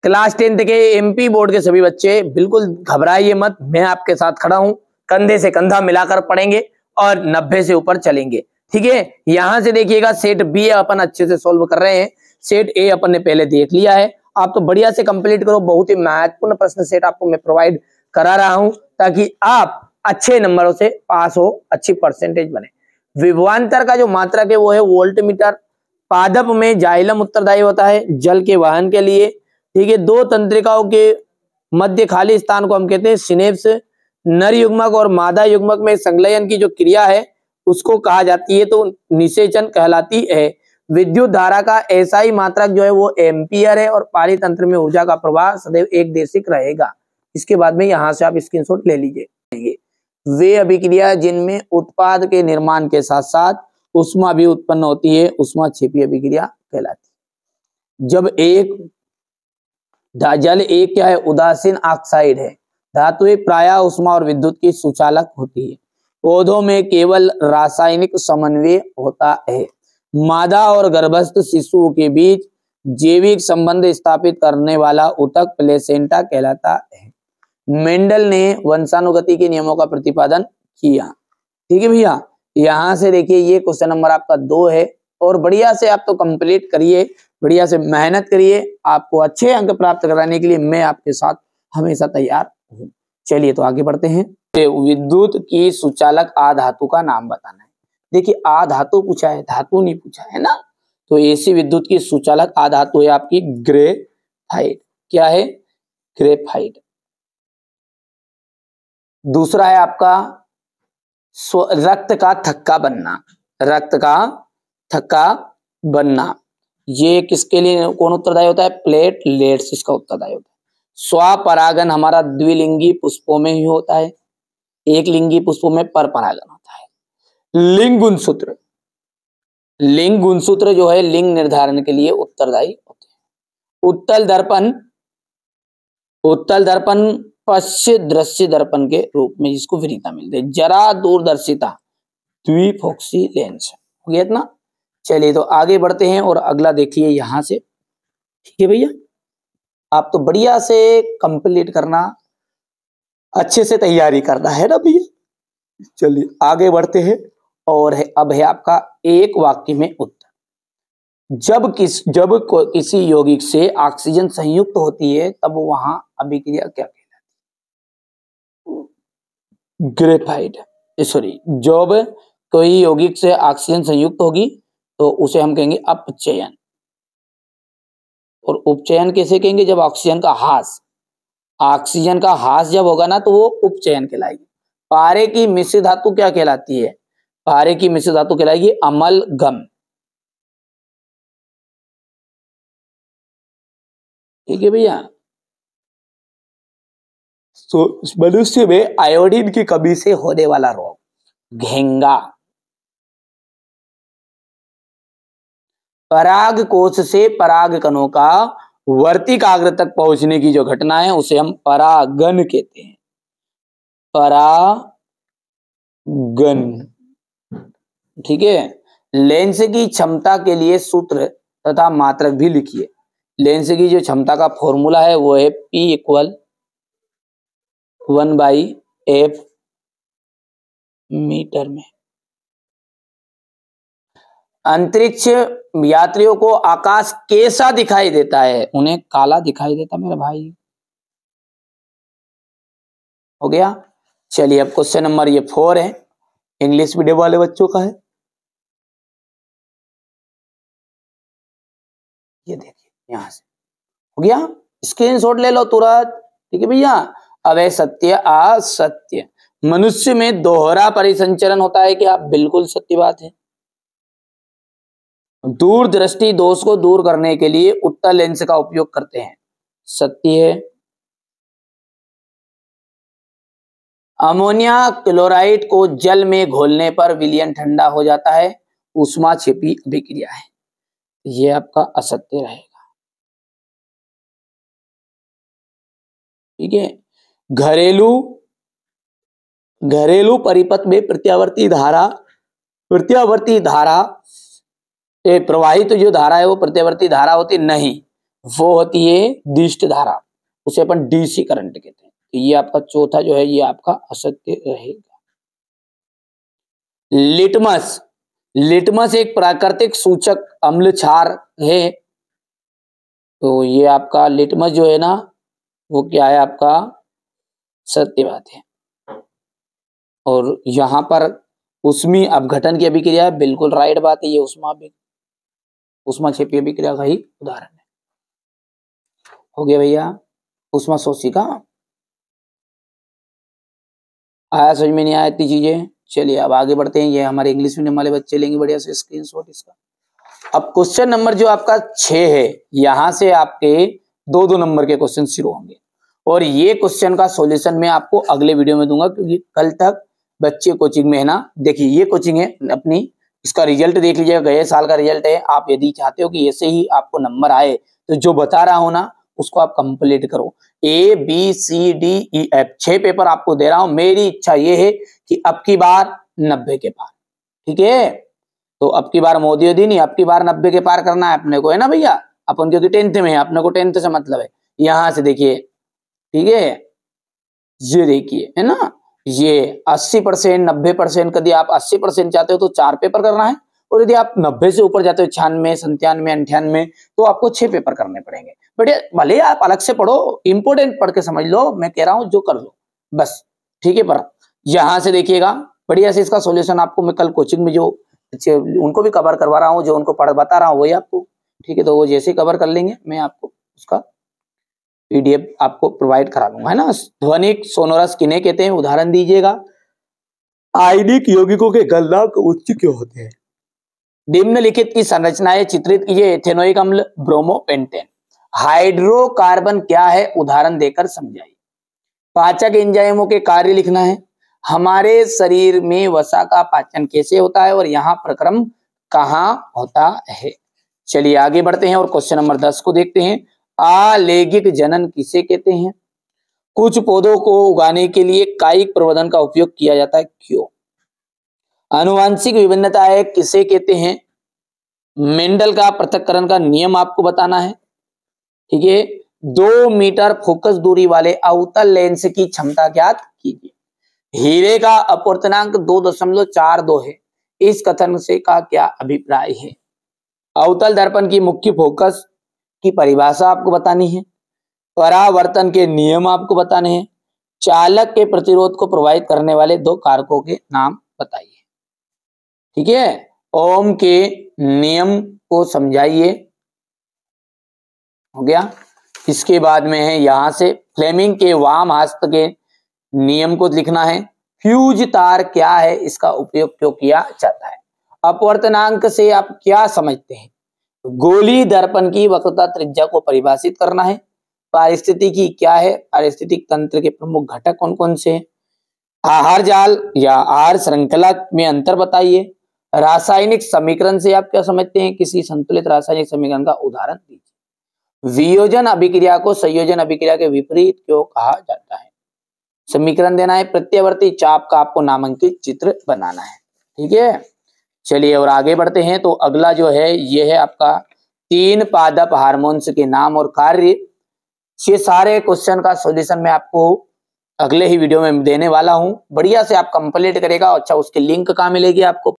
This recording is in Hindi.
क्लास 10th के एमपी बोर्ड के सभी बच्चे बिल्कुल घबराइए मत, मैं आपके साथ खड़ा हूं, कंधे से कंधा मिलाकर पढ़ेंगे और 90 से ऊपर चलेंगे। ठीक है, यहां से देखिएगा सेट बी अपन अच्छे से सोल्व कर रहे हैं, सेट ए अपन ने पहले देख लिया है। आप तो बढ़िया से कंप्लीट करो, बहुत ही महत्वपूर्ण प्रश्न सेट आपको मैं प्रोवाइड करा रहा हूं ताकि आप अच्छे नंबरों से पास हो, अच्छी परसेंटेज बने। विभवांतर का जो मात्रक है वो है वोल्ट मीटर। पादप में जाइलम उत्तरदायी होता है जल के वहन के लिए। ठीक है, दो तंत्रिकाओं के मध्य खाली स्थान को हम कहते हैं सिनेप्स। नर युग्मक और मादा युग्मक में संलयन की जो क्रिया है उसको कहा जाती है तो निषेचन कहलाती है। विद्युत धारा का एसआई मात्रक जो है वो एम्पियर है और पारितंत्र में ऊर्जा का प्रवाह सदैव एक देशिक रहेगा। इसके बाद में यहाँ से आप स्क्रीनशॉट ले लीजिए। वे अभिक्रिया जिनमें उत्पाद के निर्माण के साथ साथ उष्मा भी उत्पन्न होती है, उष्माक्षेपी अभिक्रिया कहलाती है। जब एक जल एक क्या है, उदासीन ऑक्साइड है। धातुएं प्रायः उष्मा और विद्युत की सुचालक होती है। पौधों में केवल रासायनिक समन्वय होता है। मादा और गर्भस्थ शिशुओं के बीच जैविक संबंध स्थापित करने वाला ऊतक प्लेसेंटा कहलाता है। मेंडल ने वंशानुगति के नियमों का प्रतिपादन किया। ठीक है भैया, यहां से देखिए ये क्वेश्चन नंबर आपका 2 है और बढ़िया से आप तो कंप्लीट करिए, बढ़िया से मेहनत करिए। आपको अच्छे अंक प्राप्त कराने के लिए मैं आपके साथ हमेशा तैयार हूँ। चलिए तो आगे बढ़ते हैं। विद्युत की सुचालक आधातु का नाम बताना है। देखिए आधातु पूछा है, धातु नहीं पूछा है ना। तो एसी विद्युत की सुचालक आधातु है आपकी ग्रेफाइट। क्या है? ग्रेफाइट। दूसरा है आपका रक्त का थक्का बनना। रक्त का थक्का बनना ये किसके लिए कौन उत्तरदायी होता है? प्लेटलेट्स इसका उत्तरदायी होता है। स्वपरागन हमारा द्विलिंगी पुष्पों में ही होता है, एक लिंगी पुष्पों में पर परागन होता है। लिंग गुणसूत्र, लिंग गुणसूत्र जो है लिंग निर्धारण के लिए उत्तरदायी होते हैं। उत्तल दर्पण, उत्तल दर्पण पश्य दृश्य दर्पण के रूप में जिसको वरीयता मिलती है। जरा दूरदर्शिता द्विफोक्सी लेंस। हो गया इतना। चलिए तो आगे बढ़ते हैं और अगला देखिए यहां से। ठीक है भैया, आप तो बढ़िया से कंप्लीट करना, अच्छे से तैयारी करना है ना भैया। चलिए आगे बढ़ते हैं और अब है आपका एक वाक्य में उत्तर। जब किसी यौगिक से ऑक्सीजन संयुक्त होती है तब वहां अभिक्रिया क्या कहलाती है? ग्रेफाइट। सॉरी, जब कोई यौगिक से ऑक्सीजन संयुक्त होगी तो उसे हम कहेंगे अपचयन। और उपचयन कैसे कहेंगे? जब ऑक्सीजन का ह्रास, ऑक्सीजन का ह्रास जब होगा ना तो वो उपचयन कहलाएगी। पारे की मिश्र धातु क्या कहलाती है? पारे की मिश्र धातु कहलाएगी अमलगम। ठीक है भैया। तो मनुष्य में आयोडीन की कमी से होने वाला रोग घेंगा। पराग कोश से पराग कणों का वर्तिकाग्र तक पहुंचने की जो घटना है उसे हम परागन कहते हैं। परागन। ठीक है। लेंस की क्षमता के लिए सूत्र तथा मात्रक भी लिखिए। लेंस की जो क्षमता का फॉर्मूला है वो है P = 1/f मीटर में। अंतरिक्ष यात्रियों को आकाश कैसा दिखाई देता है? उन्हें काला दिखाई देता मेरे भाई। हो गया। चलिए अब क्वेश्चन नंबर ये 4 है, इंग्लिश मीडियम वाले बच्चों का है। ये देखिए यहां से हो गया, स्क्रीनशॉट ले लो तुरंत। ठीक है भैया। अब है सत्य असत्य। मनुष्य में दोहरा परिसंचरण होता है क्या? बिल्कुल सत्य बात है। दूरदृष्टि दोष को दूर करने के लिए उत्तल लेंस का उपयोग करते हैं। सत्य है। अमोनिया क्लोराइड को जल में घोलने पर विलयन ठंडा हो जाता है, ऊष्माक्षेपी अभिक्रिया है। यह आपका असत्य रहेगा। ठीक है। घरेलू परिपथ में प्रत्यावर्ती धारा प्रवाहित जो धारा है वो प्रत्यावर्ती धारा होती नहीं। वो होती है दिष्ट धारा, उसे अपन डीसी करंट कहते हैं। तो ये आपका चौथा जो है ये आपका असत्य रहेगा। लिटमस, लिटमस एक प्राकृतिक सूचक अम्ल क्षार है। तो ये आपका लिटमस जो है ना वो क्या है आपका सत्य बात है। और यहां पर उष्मीय अपघटन की अभिक्रिया है, बिल्कुल राइट बात है, ये ऊष्माक्षेपी अभिक्रिया का ही उदाहरण है। हो गया भैया ऊष्मा शोषिका। आया समझ में नहीं आया इतनी चीजें? चलिए अब आगे बढ़ते हैं। ये हमारे इंग्लिश मीडियम वाले बच्चे लेंगे बढ़िया से स्क्रीनशॉट इसका। अब क्वेश्चन नंबर जो आपका 6 है, यहां से आपके 2-2 नंबर के क्वेश्चन शुरू होंगे और ये क्वेश्चन का सॉल्यूशन मैं आपको अगले वीडियो में दूंगा, क्योंकि कल तक बच्चे कोचिंग में है ना। देखिए ये कोचिंग है अपनी, इसका रिजल्ट देख लीजिएगा, गए साल का रिजल्ट है। आप यदि चाहते हो कि ऐसे ही आपको नंबर आए तो जो बता रहा हूं ना उसको आप कंप्लीट करो। ABCDEF 6 पेपर आपको दे रहा हूं। मेरी इच्छा ये है कि अब की बार 90 के पार, ठीक है। तो अब की बार मोदी नहीं, अब की बार 90 के पार करना है अपने को, है ना भैया। अपन क्योंकि 10th में है, अपने को 10th से मतलब है। यहां से देखिए, ठीक है, ये देखिए है ना, ये 80%, 90%। यदि आप 80% चाहते हो तो 4 पेपर करना है, और यदि आप 90 से ऊपर जाते हो 96, 97, 98 तो आपको 6 पेपर करने पड़ेंगे। बढ़िया, भले आप अलग से पढ़ो, इंपोर्टेंट पढ़ के समझ लो, मैं कह रहा हूं जो कर लो बस, ठीक है। पर यहां से देखिएगा बढ़िया से इसका सॉल्यूशन आपको मैं कल कोचिंग में जो उनको भी कवर करवा रहा हूँ, जो उनको पढ़ बता रहा हूँ वही आपको, ठीक है। तो वो जैसे कवर कर लेंगे मैं आपको उसका PDF आपको प्रोवाइड करा दूंगा, है ना। ध्वनिक सोनोरस किन्हें कहते हैं, उदाहरण दीजिएगा। आयनिक यौगिकों के गलनांक उच्च क्यों होते हैं? निम्नलिखित की संरचनाएं चित्रित कीजिए। एथेनोइक अम्ल, ब्रोमोपेंटेन। हाइड्रोकार्बन क्या है, उदाहरण देकर समझाइए। पाचक एंजाइमों के कार्य लिखना है। हमारे शरीर में वसा का पाचन कैसे होता है और यहाँ प्रक्रम कहाँ होता है। चलिए आगे बढ़ते हैं और क्वेश्चन नंबर 10 को देखते हैं। आलैंगिक जनन किसे कहते हैं? कुछ पौधों को उगाने के लिए कायिक प्रवर्धन का उपयोग किया जाता है, क्यों? आनुवांशिक विभिन्नताएं किसे कहते हैं? मेंडल का पृथक्करण का नियम आपको बताना है, ठीक है। 2 मीटर फोकस दूरी वाले अवतल लेंस की क्षमता ज्ञात कीजिए। हीरे का अपवर्तनांक 2.42 है। इस कथन से का क्या अभिप्राय है? अवतल दर्पण की मुख्य फोकस की परिभाषा आपको बतानी है। परावर्तन के नियम आपको बताने हैं। चालक के प्रतिरोध को प्रभावित करने वाले 2 कारकों के नाम बताइए, ठीक है। ओम के नियम को समझाइए, हो गया। इसके बाद में है यहां से फ्लेमिंग के वाम हस्त के नियम को लिखना है। फ्यूज तार क्या है, इसका उपयोग क्यों किया जाता है? अपवर्तनांक से आप क्या समझते हैं? गोली दर्पण की वक्रता त्रिज्या को परिभाषित करना है। पारिस्थितिकी क्या है, पारिस्थितिक तंत्र के प्रमुख घटक कौन कौन से हैं? आहार जाल या आहार श्रृंखला में अंतर बताइए। रासायनिक समीकरण से आप क्या समझते हैं? किसी संतुलित रासायनिक समीकरण का उदाहरण दीजिए। वियोजन अभिक्रिया को संयोजन अभिक्रिया के विपरीत क्यों कहा जाता है? समीकरण देना है। प्रत्यावर्ती चाप का आपको नामांकित चित्र बनाना है, ठीक है। चलिए और आगे बढ़ते हैं। तो अगला जो है ये है आपका 3 पादप हार्मोन्स के नाम और कार्य। ये सारे क्वेश्चन का सॉल्यूशन मैं आपको अगले ही वीडियो में देने वाला हूं। बढ़िया से आप कंप्लीट करेगा। अच्छा उसकी लिंक कहाँ मिलेगी आपको?